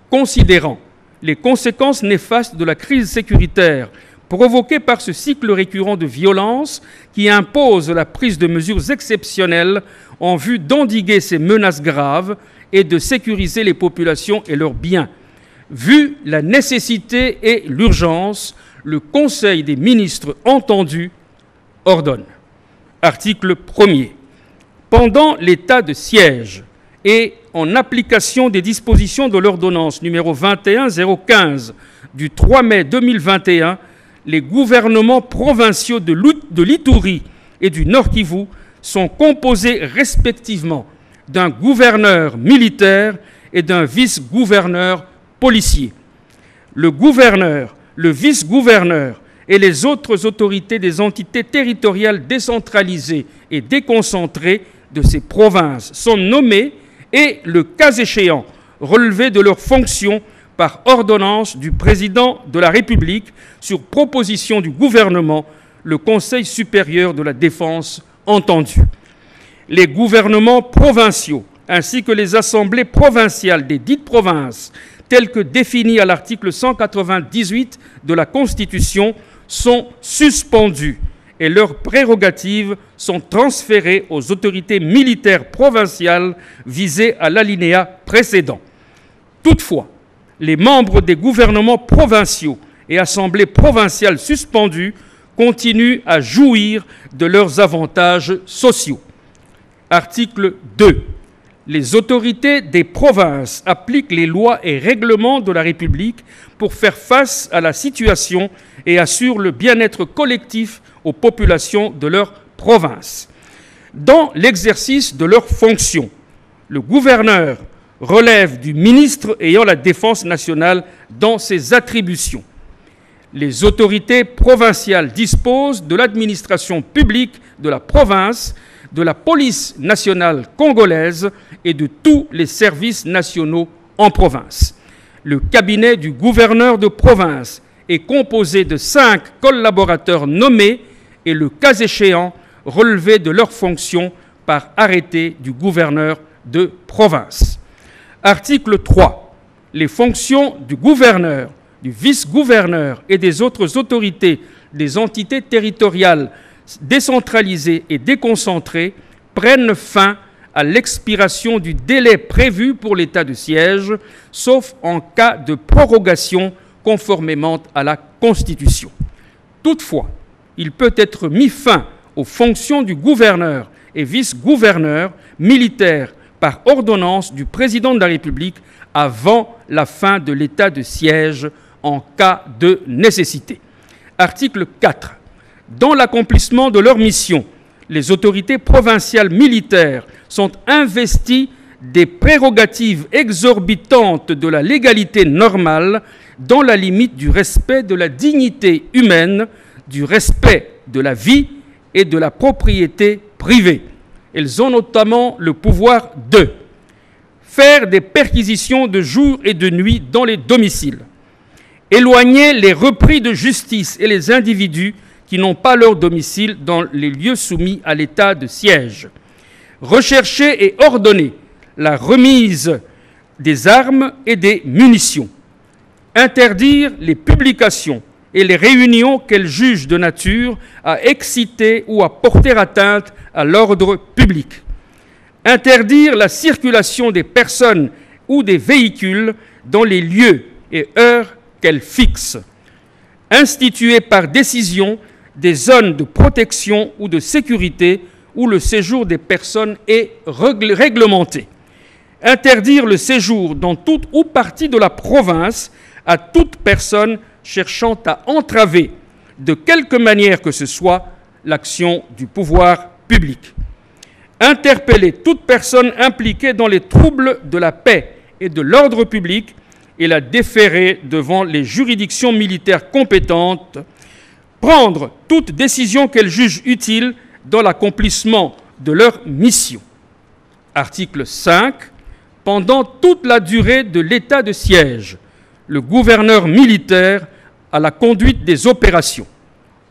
D: Considérant les conséquences néfastes de la crise sécuritaire provoquée par ce cycle récurrent de violence qui impose la prise de mesures exceptionnelles en vue d'endiguer ces menaces graves et de sécuriser les populations et leurs biens. Vu la nécessité et l'urgence, le Conseil des ministres entendu ordonne. Article 1er. Pendant l'état de siège et en application des dispositions de l'ordonnance numéro 21015 du 3 mai 2021, les gouvernements provinciaux de l'Ituri et du Nord Kivu sont composés respectivement d'un gouverneur militaire et d'un vice-gouverneur policier. Le gouverneur, le vice-gouverneur et les autres autorités des entités territoriales décentralisées et déconcentrées de ces provinces sont nommés et, le cas échéant, relevés de leurs fonctions par ordonnance du président de la République sur proposition du gouvernement, le Conseil supérieur de la défense entendu. Les gouvernements provinciaux ainsi que les assemblées provinciales des dites provinces, telles que définies à l'article 198 de la Constitution, sont suspendues et leurs prérogatives sont transférées aux autorités militaires provinciales visées à l'alinéa précédent. Toutefois, les membres des gouvernements provinciaux et assemblées provinciales suspendues continuent à jouir de leurs avantages sociaux. Article 2. Les autorités des provinces appliquent les lois et règlements de la République pour faire face à la situation et assurent le bien-être collectif aux populations de leur province. Dans l'exercice de leurs fonctions, le gouverneur relève du ministre ayant la défense nationale dans ses attributions. Les autorités provinciales disposent de l'administration publique de la province, de la police nationale congolaise et de tous les services nationaux en province. Le cabinet du gouverneur de province est composé de 5 collaborateurs nommés et, le cas échéant, relevés de leurs fonctions par arrêté du gouverneur de province. Article 3. Les fonctions du gouverneur, du vice-gouverneur et des autres autorités des entités territoriales décentralisées et déconcentrées prennent fin à l'expiration du délai prévu pour l'état de siège, sauf en cas de prorogation conformément à la Constitution. Toutefois, il peut être mis fin aux fonctions du gouverneur et vice-gouverneur militaire par ordonnance du président de la République avant la fin de l'état de siège en cas de nécessité. Article 4. Dans l'accomplissement de leur mission, les autorités provinciales militaires sont investies des prérogatives exorbitantes de la légalité normale dans la limite du respect de la dignité humaine, du respect de la vie et de la propriété privée. Elles ont notamment le pouvoir de faire des perquisitions de jour et de nuit dans les domiciles, éloigner les repris de justice et les individus qui n'ont pas leur domicile dans les lieux soumis à l'état de siège, rechercher et ordonner la remise des armes et des munitions, interdire les publications et les réunions qu'elles jugent de nature à exciter ou à porter atteinte à l'ordre public, interdire la circulation des personnes ou des véhicules dans les lieux et heures qu'elles fixent, instituer par décision des zones de protection ou de sécurité où le séjour des personnes est réglementé, interdire le séjour dans toute ou partie de la province à toute personne cherchant à entraver de quelque manière que ce soit l'action du pouvoir public, interpeller toute personne impliquée dans les troubles de la paix et de l'ordre public et la déférer devant les juridictions militaires compétentes, prendre toute décision qu'elles jugent utile dans l'accomplissement de leur mission. Article 5. Pendant toute la durée de l'état de siège, le gouverneur militaire a la conduite des opérations.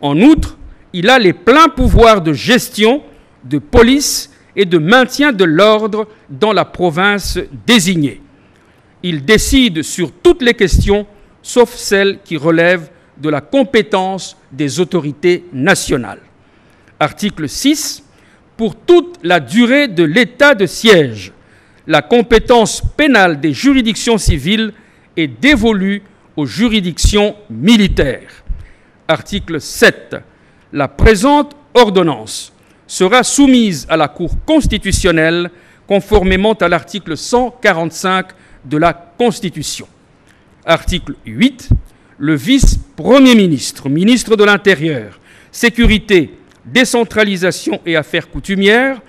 D: En outre, il a les pleins pouvoirs de gestion, de police et de maintien de l'ordre dans la province désignée. Il décide sur toutes les questions, sauf celles qui relèvent de la compétence des autorités nationales. Article 6. Pour toute la durée de l'état de siège, la compétence pénale des juridictions civiles est dévolue aux juridictions militaires. Article 7. La présente ordonnance sera soumise à la Cour constitutionnelle conformément à l'article 145 de la Constitution. Article 8. Le vice-premier ministre, ministre de l'Intérieur, Sécurité, Décentralisation et Affaires coutumières,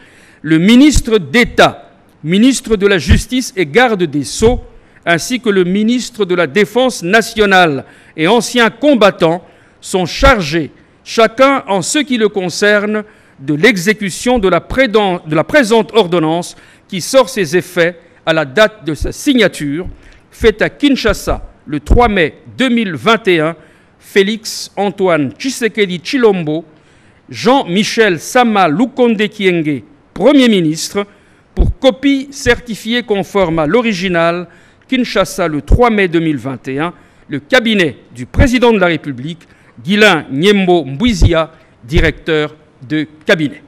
D: le ministre d'État, ministre de la Justice et garde des Sceaux, ainsi que le ministre de la Défense nationale et anciens combattants sont chargés, chacun en ce qui le concerne, de l'exécution de la présente ordonnance qui sort ses effets à la date de sa signature, faite à Kinshasa le 3 mai 2021, Félix Antoine Tshisekedi Tshilombo, Jean-Michel Sama Lukonde Kyenge, Premier ministre, pour copie certifiée conforme à l'original, Kinshasa le 3 mai 2021, le cabinet du président de la République, Guilain Nyembo Mbouizia, directeur de cabinet.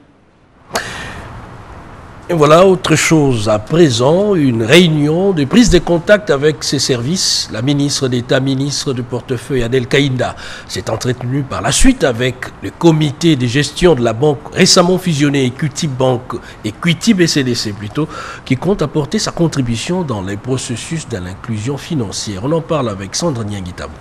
A: Et voilà autre chose. À présent, une réunion de prise de contact avec ses services. La ministre d'État, ministre de portefeuille Adel Kaïnda s'est entretenue par la suite avec le comité de gestion de la banque récemment fusionnée Equity Bank, Equity BCDC plutôt, qui compte apporter sa contribution dans les processus de l'inclusion financière. On en parle avec Sandra Nianguitabou.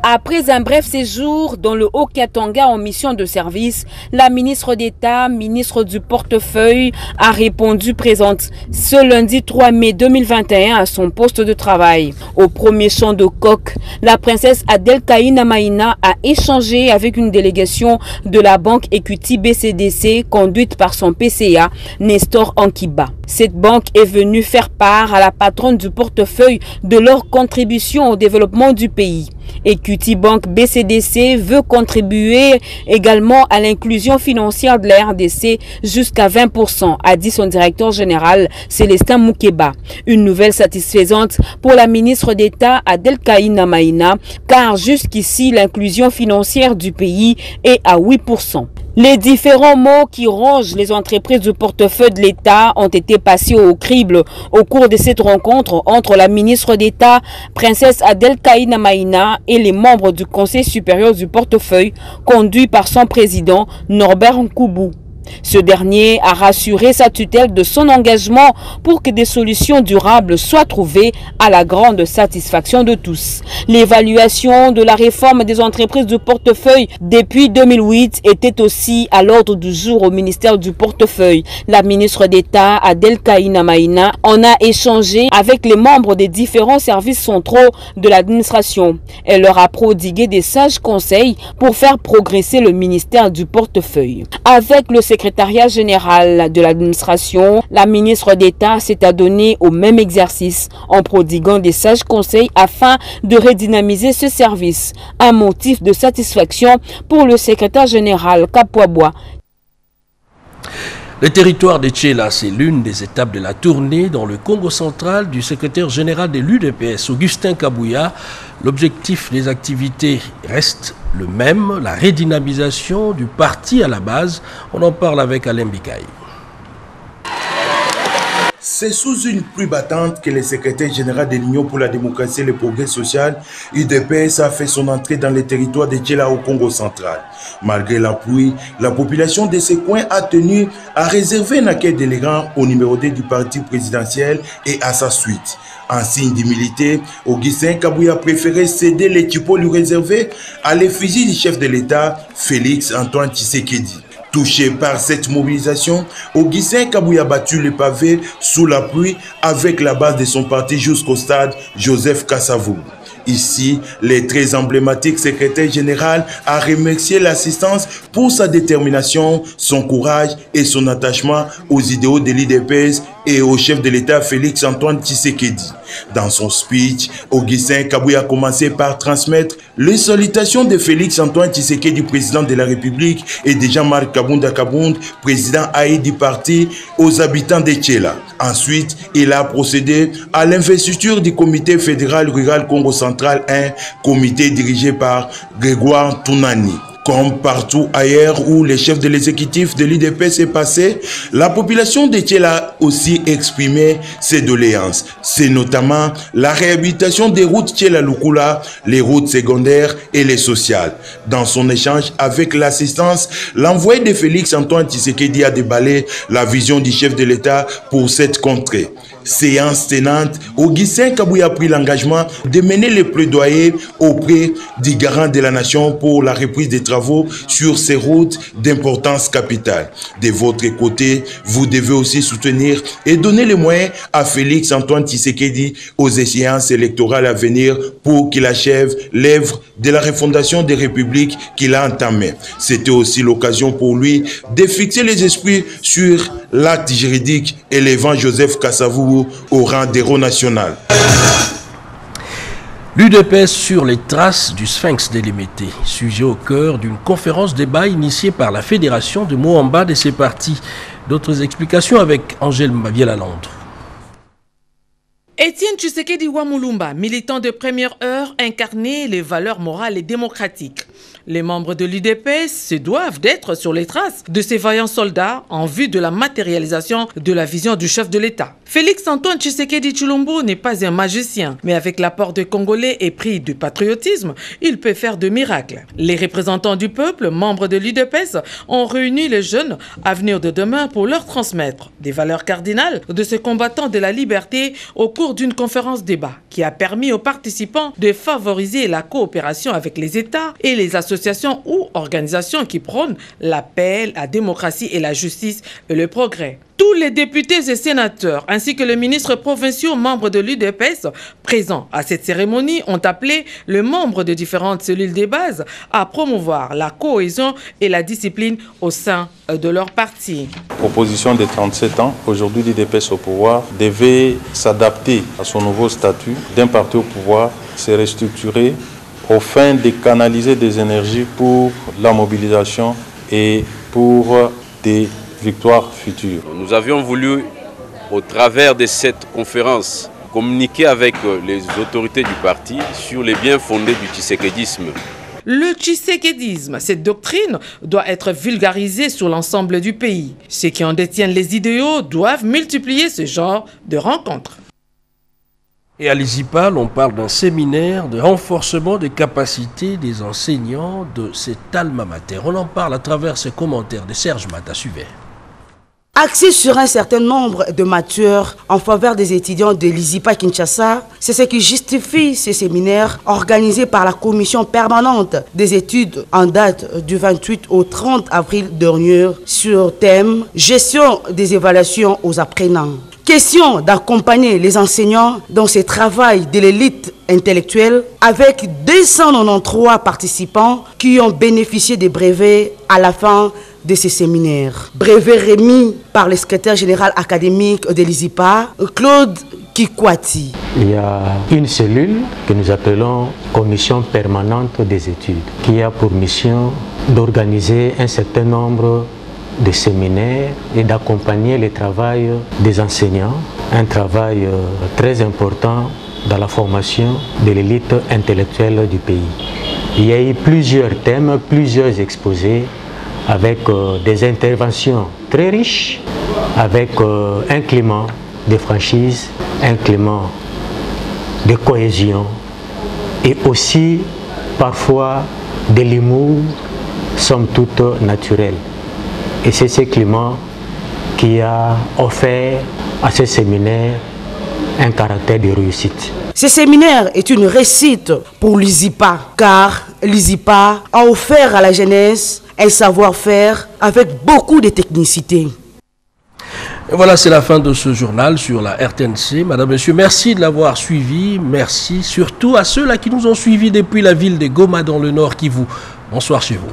C: Après un bref séjour dans le Haut-Katanga en mission de service, la ministre d'État, ministre du portefeuille, a répondu présente ce lundi 3 mai 2021 à son poste de travail. Au premier champ de coq, la princesse Adel Kaïna Maïna a échangé avec une délégation de la banque Equity BCDC conduite par son PCA, Nestor Ankiba. Cette banque est venue faire part à la patronne du portefeuille de leur contribution au développement du pays. Equity Bank BCDC veut contribuer également à l'inclusion financière de la RDC jusqu'à 20%, a dit son directeur général Célestin Moukeba. Une nouvelle satisfaisante pour la ministre d'État Adel Kaïna Maïna, car jusqu'ici l'inclusion financière du pays est à 8%.
E: Les différents mots qui rongent les entreprises du portefeuille de l'État ont été passés au crible au cours de cette rencontre entre la ministre d'État, princesse Adel Kaïna Maïna, et les membres du Conseil supérieur du portefeuille, conduit par son président Norbert Nkoubou. Ce dernier a rassuré sa tutelle de son engagement pour que des solutions durables soient trouvées à la grande satisfaction de tous. L'évaluation de la réforme des entreprises du portefeuille depuis 2008 était aussi à l'ordre du jour au ministère du portefeuille. La ministre d'État Adel Kaïna Maïna en a échangé avec les membres des différents services centraux de l'administration. Elle leur a prodigué des sages conseils pour faire progresser le ministère du portefeuille. Avec le secrétariat général de l'administration, la ministre d'État s'est adonnée au même exercice en prodiguant des sages conseils afin de redynamiser ce service. Un motif de satisfaction pour le secrétaire général Kapouaboua.
A: Le territoire de Tchéla, c'est l'une des étapes de la tournée dans le Congo central du secrétaire général de l'UDPS, Augustin Kabouya. L'objectif des activités reste le même, la redynamisation du parti à la base. On en parle avec Alain Bikaï.
K: C'est sous une pluie battante que le secrétaire général de l'Union pour la démocratie et le progrès social, UDPS, a fait son entrée dans les territoires de Tchéla au Congo central. Malgré la pluie, la population de ces coins a tenu à réserver un accueil d'élégant au numéro 2 du parti présidentiel et à sa suite. En signe d'humilité, Augustin Kabouya a préféré céder les typos lui réservés à l'effigie du chef de l'État, Félix Antoine Tshisekedi. Touché par cette mobilisation, Augustin Kabouya a battu le pavé sous la pluie avec la base de son parti jusqu'au stade Joseph Kasavubu. Ici, le très emblématique secrétaire général a remercié l'assistance pour sa détermination, son courage et son attachement aux idéaux de l'UDPS et au chef de l'État Félix Antoine Tshisekedi. Dans son speech, Augustin Kabouya a commencé par transmettre les salutations de Félix Antoine Tshisekedi, président de la République, et de Jean-Marc Kabunda Kabound, président AI du parti, aux habitants de Tchéla. Ensuite, il a procédé à l'investiture du comité fédéral rural Congo central 1, comité dirigé par Grégoire Tounani. Comme partout ailleurs où les chefs de l'exécutif de l'UDPS est passé, la population de Tchéla a aussi exprimé ses doléances. C'est notamment la réhabilitation des routes Tchéla-Lukula, les routes secondaires et les sociales. Dans son échange avec l'assistance, l'envoyé de Félix Antoine Tshisekedi a déballé la vision du chef de l'État pour cette contrée. Séance tenante, Augustin Kabouya a pris l'engagement de mener les plaidoyers auprès du garant de la nation pour la reprise des travaux sur ces routes d'importance capitale. De votre côté, vous devez aussi soutenir et donner les moyens à Félix Antoine Tshisekedi aux échéances électorales à venir pour qu'il achève l'œuvre de la refondation des républiques qu'il a entamée. C'était aussi l'occasion pour lui de fixer les esprits sur l'acte juridique élevant Joseph Kasavubu au rang d'héros national.
A: L'UDPS sur les traces du Sphinx délimité, sujet au cœur d'une conférence débat initiée par la Fédération de Moamba de ses partis. D'autres explications avec Angèle Maviel-Alandre.
F: Étienne Tshisekedi Wamulumba, militant de première heure, incarnait les valeurs morales et démocratiques. Les membres de l'UDPS se doivent d'être sur les traces de ces vaillants soldats en vue de la matérialisation de la vision du chef de l'État. Félix Antoine Tshisekedi Tshilombo n'est pas un magicien, mais avec l'apport de Congolais et pris du patriotisme, il peut faire de miracles. Les représentants du peuple, membres de l'UDPS, ont réuni les jeunes avenir de demain pour leur transmettre des valeurs cardinales de ce combattant de la liberté au cours d'une conférence débat qui a permis aux participants de favoriser la coopération avec les États et les associations ou organisations qui prônent la paix, la démocratie et la justice et le progrès. Tous les députés et sénateurs, ainsi que les ministres provinciaux membres de l'UDPS présents à cette cérémonie, ont appelé les membres de différentes cellules de base à promouvoir la cohésion et la discipline au sein de leur parti.
W: Proposition de 37 ans, aujourd'hui l'UDPS au pouvoir, devait s'adapter à son nouveau statut d'un parti au pouvoir, se restructurer au fin de canaliser des énergies pour la mobilisation et pour des victoire future.
X: Nous avions voulu, au travers de cette conférence, communiquer avec les autorités du parti sur les biens fondés du tshisekédisme
F: Le tshisekédisme, cette doctrine, doit être vulgarisée sur l'ensemble du pays. Ceux qui en détiennent les idéaux doivent multiplier ce genre de rencontres.
A: Et à l'ISIPAL, on parle d'un séminaire de renforcement des capacités des enseignants de cet alma mater. On en parle à travers ce commentaire de Serge Matasuvet.
G: Axé sur un certain nombre de matières en faveur des étudiants de l'ISIPA Kinshasa, c'est ce qui justifie ces séminaires organisés par la commission permanente des études en date du 28 au 30 avril dernier sur thème « Gestion des évaluations aux apprenants ». Question d'accompagner les enseignants dans ce travail de l'élite intellectuelle avec 293 participants qui ont bénéficié des brevets à la fin de ces séminaires. Brevet remis par le secrétaire général académique de l'ISIPA, Claude Kikwati.
H: Il y a une cellule que nous appelons Commission permanente des études qui a pour mission d'organiser un certain nombre de séminaires et d'accompagner le travail des enseignants, un travail très important dans la formation de l'élite intellectuelle du pays. Il y a eu plusieurs thèmes, plusieurs exposés, avec des interventions très riches, avec un climat de franchise, un climat de cohésion et aussi parfois de l'humour, somme toute naturel. Et c'est ce climat qui a offert à ce séminaire un caractère de réussite.
G: Ce séminaire est une réussite pour l'ISIPA, car l'ISIPA a offert à la jeunesse un savoir-faire avec beaucoup de technicité.
A: Et voilà, c'est la fin de ce journal sur la RTNC. Madame, Monsieur, merci de l'avoir suivi. Merci surtout à ceux-là qui nous ont suivis depuis la ville de Goma dans le Nord Kivu. Bonsoir chez vous.